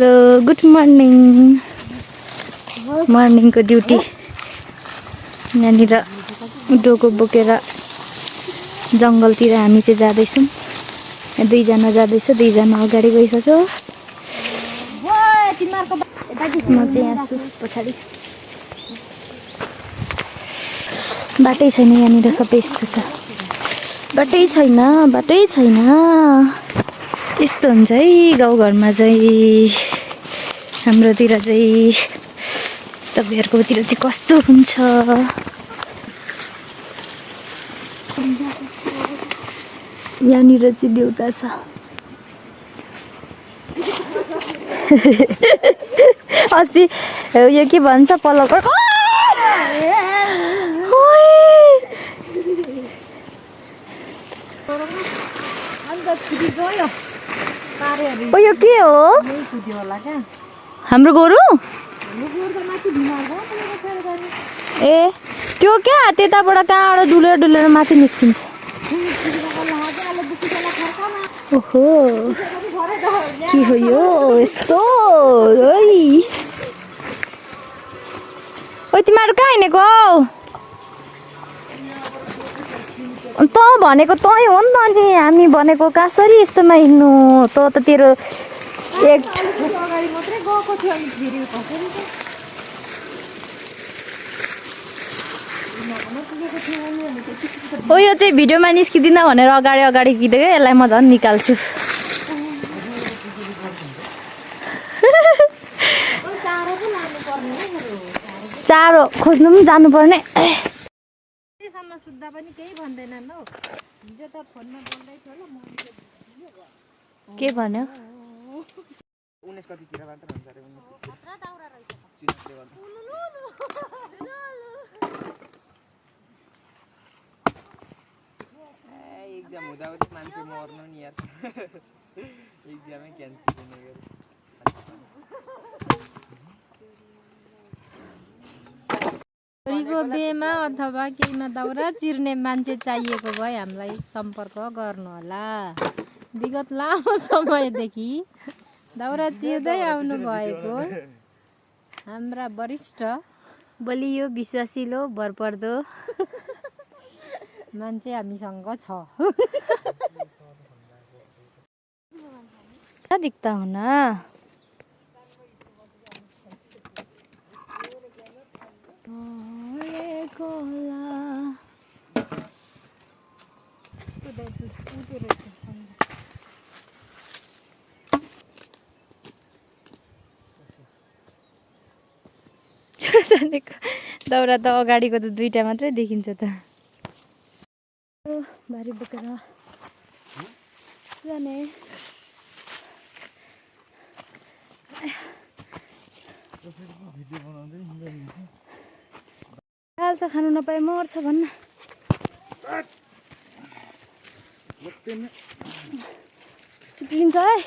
Hello good morning मर्निङको duty यहाँनिर डोको बोकेर जङ्गलतिर हामी चाहिँ जाँदैछौँ। दुईजना जाँदैछ, दुईजना अगाडि गइसक्यो। म चाहिँ यहाँ छु पछाडि। बाटै छैन यहाँनिर, सबै यस्तो छ। बाटै छैन, बाटै छैन। यस्तो हुन्छ है गाउँघरमा चाहिँ। हाम्रोतिर चाहिँ, तपाईँहरूकोतिर चाहिँ कस्तो हुन्छ? यहाँनिर चाहिँ देउता छ। अस्ति यो के भन्छ पल्लो ओ यो के हो? हाम्रो गोरु? ए त्यो क्या त्यताबाट कहाँबाट डुलेर डुलेर माथि निस्किन्छ। ओहो के हो यो यस्तो? ओ तिमीहरू कहाँ हिँडेको? त भनेको तै हो नि त। अनि हामी भनेको कसरी यस्तोमा हिँड्नु? त तेरो एक ओ यो चाहिँ भिडियोमा निस्किदिन भनेर अगाडि अगाडि किदेको। यसलाई म झन् निकाल्छु। चारो खोज्नु पनि जानुपर्ने। सुत्दा पनि केही भन्दैनन् हौ। हिजो त फोनमा बोल्दै थियो ल। के भन्यो? 19 कतितिरबाट हुन्छ रे 19 खतरा दाउरा रहेछ एक्जाम हुँदा हुँदै मान्छे मर्नु नि यार। एक्जामै क्यान्सल हुने गयो। छोरीको बिहेमा अथवा केहीमा दाउरा चिर्ने मान्छे चाहिएको भए हामीलाई सम्पर्क गर्नुहोला। विगत लामो समयदेखि दाउरा चिर्दै आउनु भएको हाम्रा वरिष्ठ बलियो विश्वासिलो भरपर्दो मान्छे हामीसँग छ। दिक्ता हुना दाउरा त अगाडिको त दुईटा मात्रै देखिन्छ त। भारी बोकेर जाने हाल्छ खानु नपाए मर्छ भन्न। चिप्लिन्छ है।